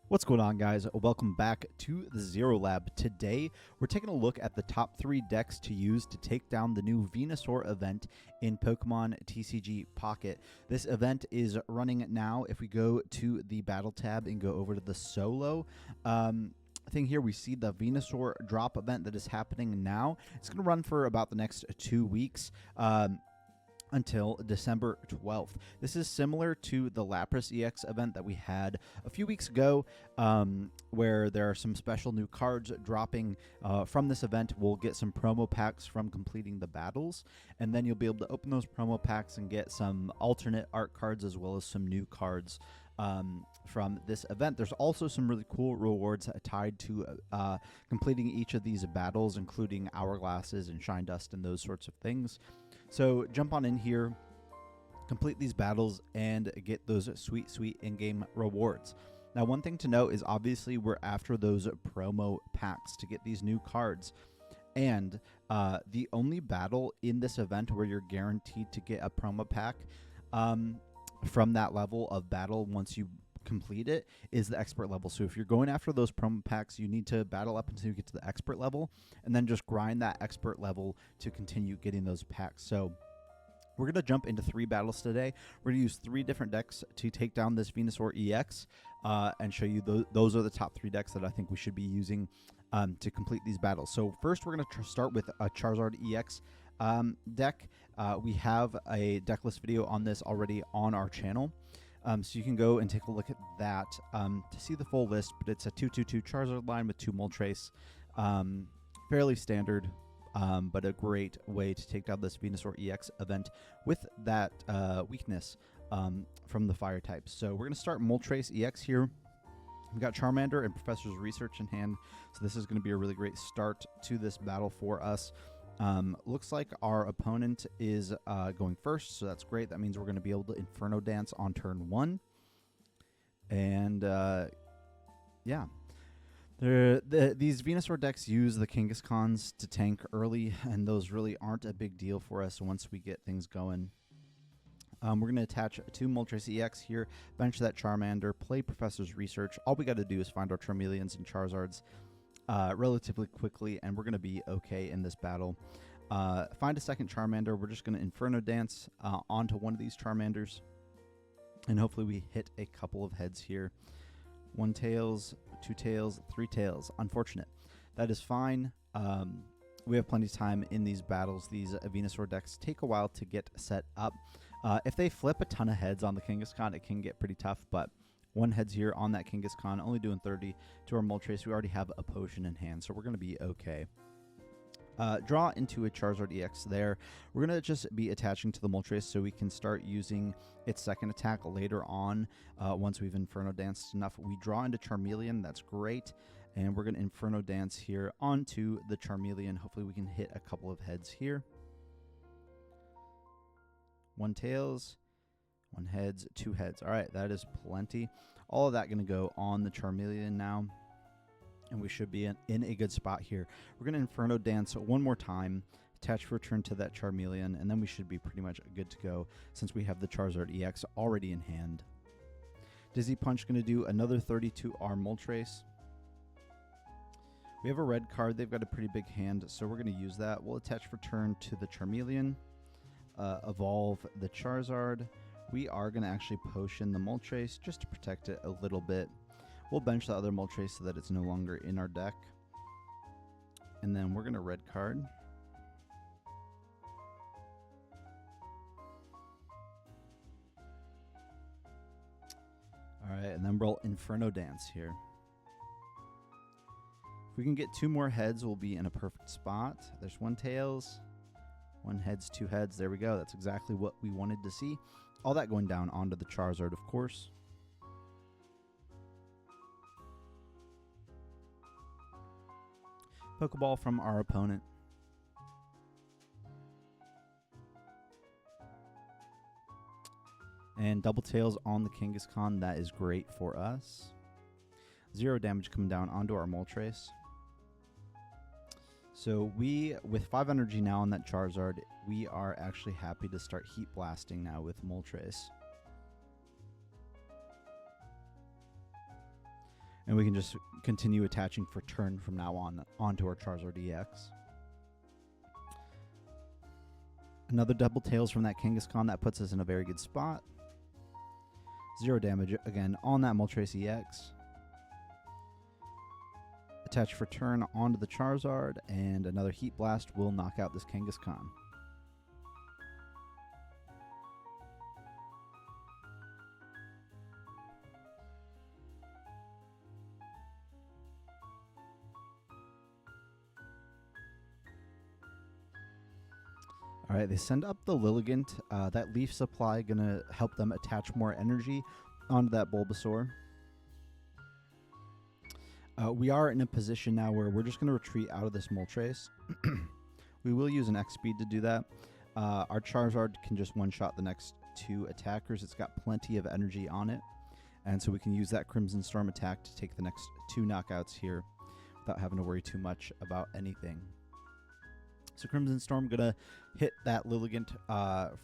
What's going on, guys? Welcome back to the Zero Lab. Today, we're taking a look at the top 3 decks to use to take down the new Venusaur event in Pokemon TCG Pocket. This event is running now. If we go to the Battle tab and go over to the Solo thing here, we see the Venusaur drop event that is happening now. It's going to run for about the next 2 weeks. Until December 12th. This is similar to the Lapras EX event that we had a few weeks ago, where there are some special new cards dropping from this event. We'll get some promo packs from completing the battles, and then you'll be able to open those promo packs and get some alternate art cards as well as some new cards from this event. There's also some really cool rewards tied to completing each of these battles, including hourglasses and shine dust and those sorts of things. So jump on in here, complete these battles, and get those sweet, sweet in-game rewards. Now, one thing to note is obviously we're after those promo packs to get these new cards. And the only battle in this event where you're guaranteed to get a promo pack from that level of battle once you complete it is the expert level. So if you're going after those promo packs, you need to battle up until you get to the expert level and then just grind that expert level to continue getting those packs. So we're going to jump into 3 battles today. We're going to use 3 different decks to take down this Venusaur EX and show you those are the top 3 decks that I think we should be using to complete these battles. So first we're going to start with a Charizard EX deck. We have a deck list video on this already on our channel. So you can go and take a look at that to see the full list, but it's a 2/2/2 Charizard line with 2 Moltres. Fairly standard, but a great way to take down this Venusaur EX event with that weakness from the fire types. So we're going to start Moltres EX here. We've got Charmander and Professor's Research in hand, so this is going to be a really great start to this battle for us. Looks like our opponent is going first, so that's great. That means we're going to be able to Inferno Dance on turn 1. And yeah, these Venusaur decks use the Kangaskhan's to tank early, and those really aren't a big deal for us once we get things going. We're going to attach 2 Moltres EX here, bench that Charmander, play Professor's Research. All we got to do is find our Charmeleons and Charizards relatively quickly, and we're going to be okay in this battle. Find a second Charmander. We're just going to Inferno Dance onto one of these Charmanders, and hopefully we hit a couple of heads here. 1 tails, 2 tails, 3 tails. Unfortunate. That is fine. We have plenty of time in these battles. These Venusaur decks take a while to get set up. If they flip a ton of heads on the Kangaskhan, it can get pretty tough, but 1 heads here on that Kangaskhan, only doing 30 to our Moltres. We already have a potion in hand, so we're going to be okay. Draw into a Charizard EX there. We're going to just be attaching to the Moltres so we can start using its second attack later on once we've Inferno Danced enough. We draw into Charmeleon. That's great. And we're going to Inferno Dance here onto the Charmeleon. Hopefully we can hit a couple of heads here. 1 tails. 1 heads, 2 heads. All right, that is plenty. All of that going to go on the Charmeleon now, and we should be in a good spot here. We're going to Inferno Dance 1 more time, attach for return to that Charmeleon, and then we should be pretty much good to go since we have the Charizard EX already in hand. Dizzy Punch going to do another 30 to our Moltres. We have a red card. They've got a pretty big hand, so we're going to use that. We'll attach for turn to the Charmeleon, evolve the Charizard. We are going to actually potion the Moltres just to protect it a little bit. We'll bench the other Moltres so that it's no longer in our deck. And then we're going to red card. All right, and then we'll Inferno Dance here. If we can get 2 more heads, we'll be in a perfect spot. There's 1 tails, 1 heads, 2 heads. There we go. That's exactly what we wanted to see. All that going down onto the Charizard, of course. Pokeball from our opponent. And double tails on the Kangaskhan. That is great for us. 0 damage coming down onto our Moltres. So we, with 5 energy now on that Charizard, we are actually happy to start Heat Blasting now with Moltres. And we can just continue attaching for turn from now on onto our Charizard EX. Another double tails from that Kangaskhan. That puts us in a very good spot. 0 damage again on that Moltres EX. Attach for turn onto the Charizard, and another Heat Blast will knock out this Kangaskhan. All right, they send up the Lilligant. That Leaf Supply going to help them attach more energy onto that Bulbasaur. We are in a position now where we're just going to retreat out of this Moltres. We will use an X speed to do that. Our Charizard can just one-shot the next 2 attackers. It's got plenty of energy on it. And so we can use that Crimson Storm attack to take the next 2 knockouts here without having to worry too much about anything. So Crimson Storm going to hit that Lilligant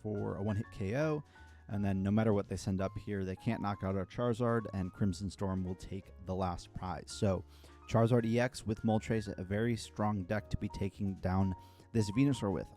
for a 1-hit KO. And then no matter what they send up here, they can't knock out our Charizard, and Crimson Storm will take the last prize. So Charizard EX with Moltres, a very strong deck to be taking down this Venusaur with.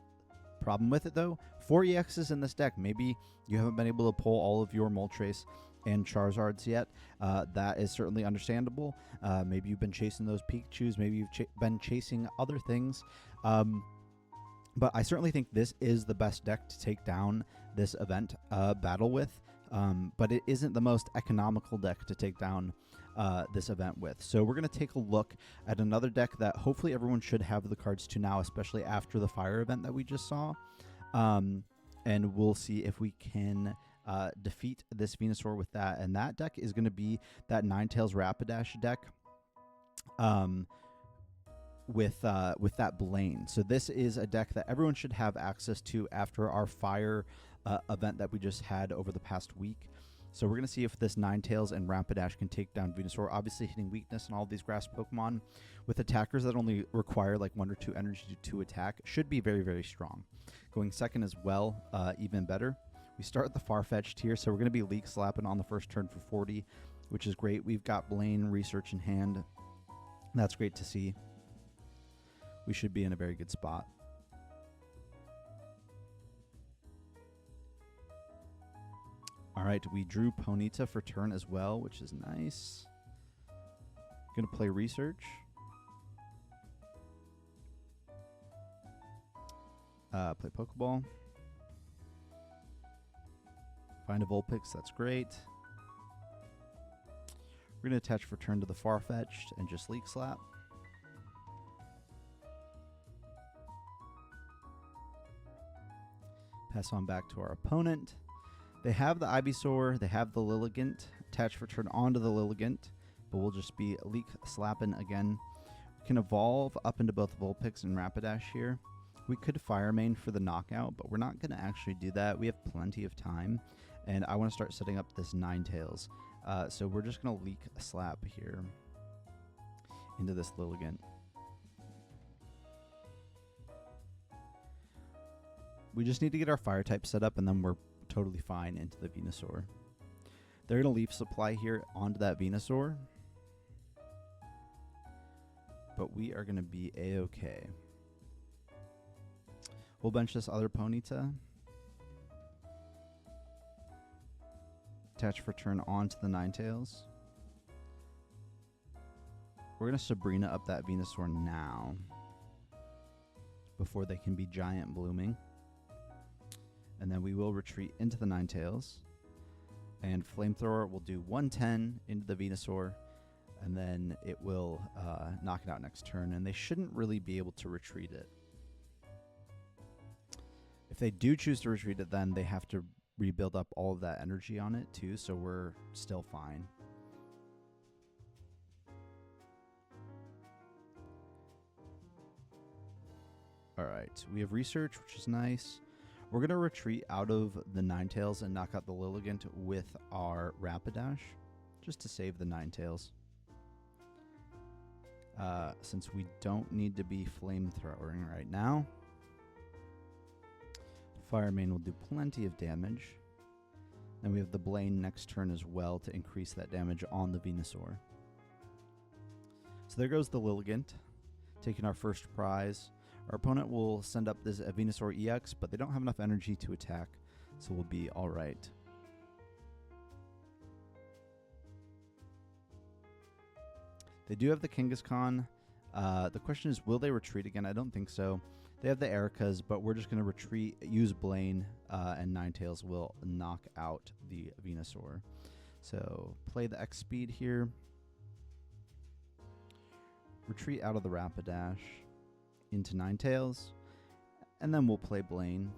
Problem with it, though, 4 EXs in this deck. Maybe you haven't been able to pull all of your Moltres and Charizards yet. That is certainly understandable. Maybe you've been chasing those Pikachus. Maybe you've been chasing other things. But I certainly think this is the best deck to take down this event battle with. But it isn't the most economical deck to take down this event with. So we're going to take a look at another deck that hopefully everyone should have the cards to now, especially after the fire event that we just saw. And we'll see if we can defeat this Venusaur with that. And that deck is going to be that Ninetales Rapidash deck. With that Blaine. So this is a deck that everyone should have access to after our fire event that we just had over the past week. So we're going to see if this Ninetales and Rapidash can take down Venusaur, obviously hitting weakness and all of these grass Pokemon with attackers that only require like 1 or 2 energy to attack. Should be very, very strong. Going second as well, even better. We start the Farfetch'd here, so we're going to be Leak Slapping on the first turn for 40, which is great. We've got Blaine Research in hand. That's great to see. We should be in a very good spot. All right, we drew Ponyta for turn as well, which is nice. Gonna play Research. Play Pokeball. Find a Vulpix, that's great. We're gonna attach for turn to the Farfetch'd and just Leak Slap. Pass on back to our opponent. They have the Ivysaur, they have the Lilligant. Attach for turn onto the Lilligant, but we'll just be Leak Slapping again. We can evolve up into both Vulpix and Rapidash here. We could Fire Main for the knockout, but we're not going to actually do that. We have plenty of time, and I want to start setting up this Ninetales. So we're just going to Leak Slap here into this Lilligant. We just need to get our fire type set up, and then we're totally fine into the Venusaur. They're going to Leaf Supply here onto that Venusaur. But we are going to be A-okay. We'll bench this other Ponyta. Attach for turn onto the Ninetales. We're going to Sabrina up that Venusaur now, before they can be giant blooming. And then we will retreat into the Ninetales. And Flamethrower will do 110 into the Venusaur. And then it will knock it out next turn. And they shouldn't really be able to retreat it. If they do choose to retreat it, then they have to rebuild up all of that energy on it too. So we're still fine. All right. We have Research, which is nice. We're going to retreat out of the Ninetales and knock out the Lilligant with our Rapidash, just to save the Ninetales. Since we don't need to be flamethrowing right now. Fire Main will do plenty of damage. Then we have the Blaine next turn as well to increase that damage on the Venusaur. there goes the Lilligant, taking our first prize. Our opponent will send up this Venusaur EX, but they don't have enough energy to attack, so we'll be all right. They do have the Kangaskhan. The question is, will they retreat again? I don't think so. They have the Ericas, but we're just going to retreat, use Blaine, and Ninetales will knock out the Venusaur. So play the X speed here. Retreat out of the Rapidash into Ninetales, and then we'll play Blaine.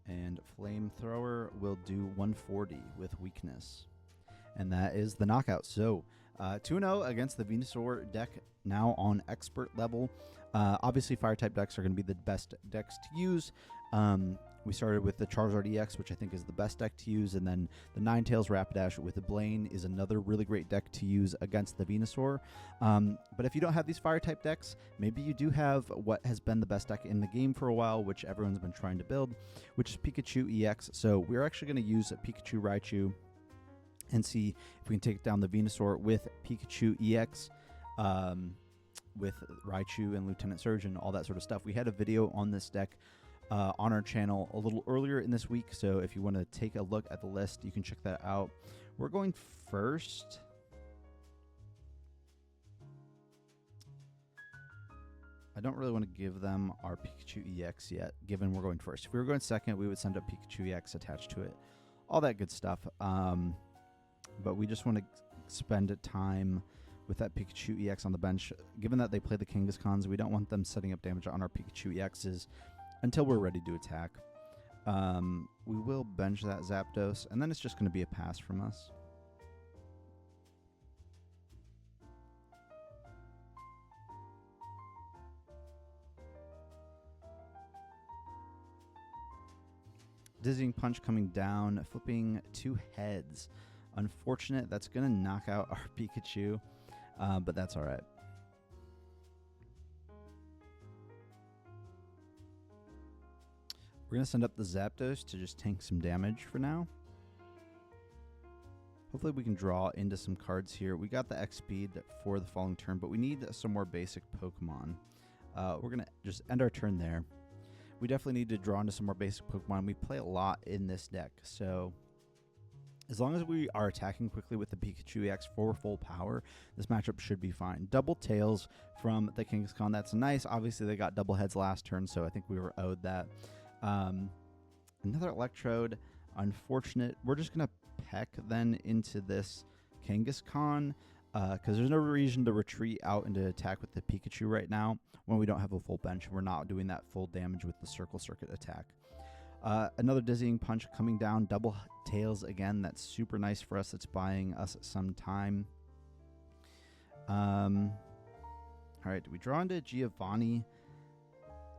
And Flamethrower will do 140 with weakness. And that is the knockout. So 2-0 against the Venusaur deck, now on expert level. Obviously, Fire-type decks are going to be the best decks to use. We started with the Charizard EX, which I think is the best deck to use, and then the Ninetales Rapidash with the Blaine is another really great deck to use against the Venusaur. But if you don't have these Fire-type decks, maybe you do have what has been the best deck in the game for a while, which everyone's been trying to build, which is Pikachu EX. So we're actually going to use Pikachu Raichu and see if we can take down the Venusaur with Pikachu EX, with Raichu and Lieutenant Surge and all that sort of stuff. We had a video on this deck on our channel a little earlier in this week, so if you want to take a look at the list, you can check that out. We're going first. I don't really want to give them our Pikachu EX yet, given we're going first. If we were going second, we would send a Pikachu EX attached to it. All that good stuff. But we just want to spend time with that Pikachu EX on the bench. Given that they play the Kangaskhan's, we don't want them setting up damage on our Pikachu EXs until we're ready to attack. We will bench that Zapdos, and then it's just going to be a pass from us. Dizzying Punch coming down, flipping 2 heads. Unfortunate, that's going to knock out our Pikachu, but that's all right. We're going to send up the Zapdos to just tank some damage for now. Hopefully we can draw into some cards here. We got the X speed for the following turn, but we need some more basic Pokemon. We're going to just end our turn there. We definitely need to draw into some more basic Pokemon. We play a lot in this deck, so as long as we are attacking quickly with the Pikachu EX for full power, this matchup should be fine. Double tails from the Kangaskhan. That's nice. Obviously, they got double heads last turn, so I think we were owed that. Another Electrode. Unfortunate. We're just going to peck then into this Kangaskhan because there's no reason to retreat out into attack with the Pikachu right now when we don't have a full bench. We're not doing that full damage with the Circle Circuit attack. Another Dizzying Punch coming down, double tails again. That's super nice for us. It's buying us some time. All right, we draw into Giovanni.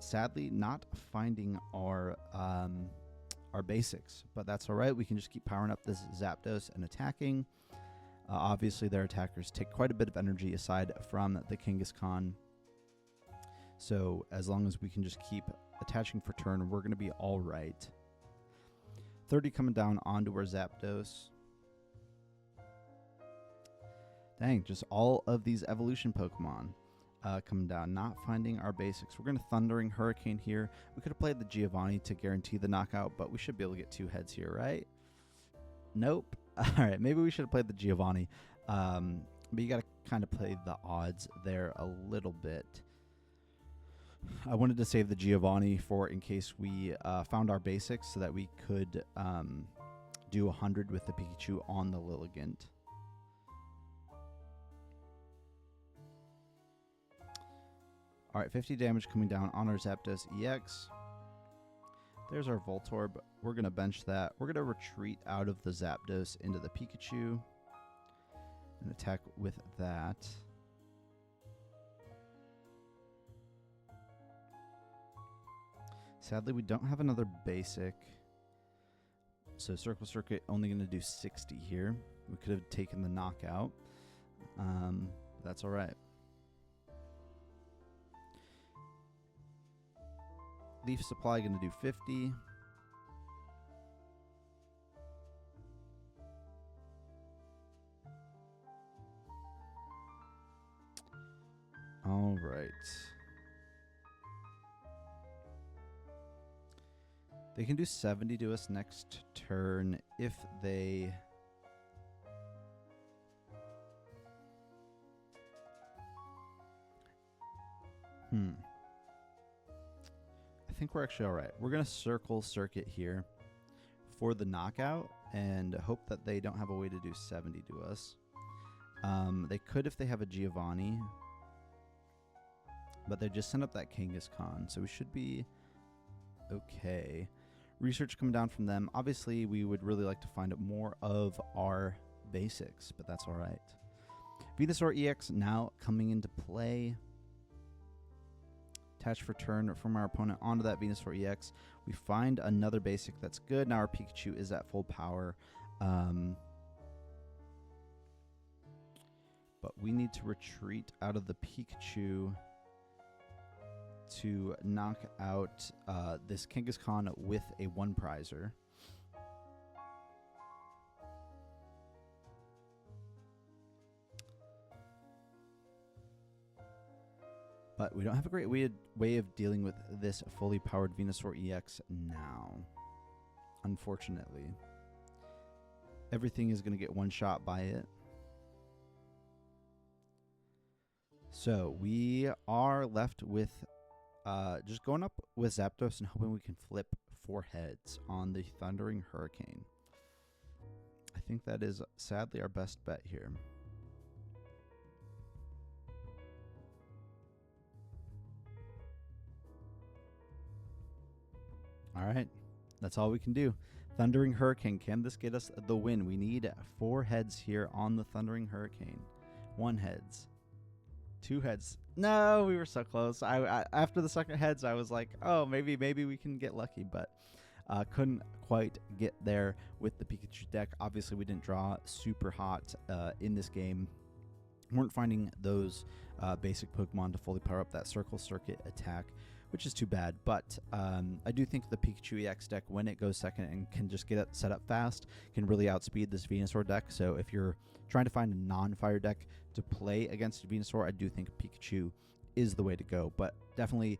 Sadly, not finding our basics, but that's all right. We can just keep powering up this Zapdos and attacking. Obviously, their attackers take quite a bit of energy aside from the Kangaskhan. So as long as we can just keep attaching for turn, we're going to be all right. 30 coming down onto our Zapdos. Dang, just all of these evolution Pokemon coming down, not finding our basics. We're going to Thundering Hurricane here. We could have played the Giovanni to guarantee the knockout, but we should be able to get 2 heads here, right? Nope. All right, maybe we should have played the Giovanni. But you got to kind of play the odds there a little bit. I wanted to save the Giovanni for in case we found our basics so that we could do 100 with the Pikachu on the Lilligant. All right, 50 damage coming down on our Zapdos EX. There's our Voltorb. We're going to bench that. We're going to retreat out of the Zapdos into the Pikachu and attack with that. Sadly, we don't have another basic. So Circle Circuit only going to do 60 here. We could have taken the knockout. That's all right. Leaf Supply going to do 50. right. They can do 70 to us next turn if they... I think we're actually all right. We're going to circle circuit here for the knockout and hope that they don't have a way to do 70 to us. They could if they have a Giovanni, but they just sent up that Kangaskhan, so we should be okay. Research coming down from them. Obviously, we would really like to find more of our basics, but that's all right. Venusaur EX now coming into play. Attach for turn from our opponent onto that Venusaur EX. We find another basic that's good. Now our Pikachu is at full power. But we need to retreat out of the Pikachu to knock out this Kangaskhan with a one prizer. But we don't have a great way of dealing with this fully powered Venusaur EX now. Unfortunately. Everything is going to get one shot by it. So we are left with just going up with Zapdos and hoping we can flip 4 heads on the Thundering Hurricane. I think that is sadly our best bet here. All right, that's all we can do. Thundering Hurricane, can this get us the win? We need 4 heads here on the Thundering Hurricane. 1 heads. 2 heads. No, we were so close. I after the second heads, I was like, oh, maybe we can get lucky, but couldn't quite get there with the Pikachu deck. Obviously, we didn't draw super hot in this game. Weren't finding those basic Pokemon to fully power up that Circle Circuit attack, which is too bad. But I do think the Pikachu EX deck, when it goes second and can just get it set up fast, can really outspeed this Venusaur deck. So if you're trying to find a non-fire deck to play against Venusaur, I do think Pikachu is the way to go. But definitely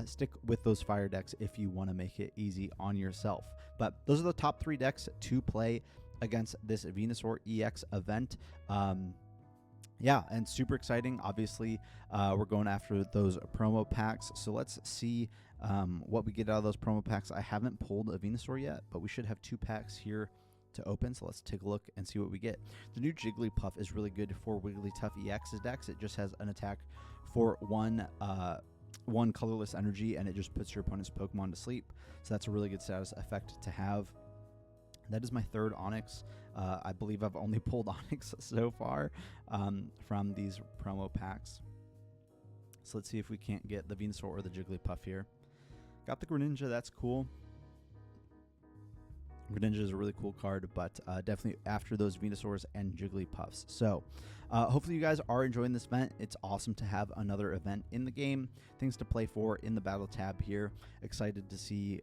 stick with those fire decks if you want to make it easy on yourself. But those are the top 3 decks to play against this Venusaur EX event. Yeah, and super exciting. Obviously, we're going after those promo packs. So let's see what we get out of those promo packs. I haven't pulled a Venusaur yet, but we should have 2 packs here to open. So let's take a look and see what we get. The new Jigglypuff is really good for Wigglytuff EX's decks. It just has an attack for one colorless energy, and it just puts your opponent's Pokemon to sleep. So that's a really good status effect to have. That is my 3rd Onix. I believe I've only pulled Onix so far from these promo packs. So let's see if we can't get the Venusaur or the Jigglypuff here. Got the Greninja, that's cool. Greninja is a really cool card, but definitely after those Venusaurs and Jigglypuffs. So hopefully you guys are enjoying this event. It's awesome to have another event in the game. Things to play for in the battle tab here. Excited to see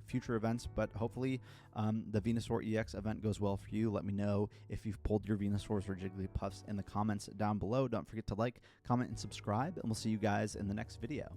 future events, but hopefully the Venusaur EX event goes well for you. Let me know if you've pulled your Venusaurs or Jigglypuffs in the comments down below. Don't forget to like, comment, and subscribe, and we'll see you guys in the next video.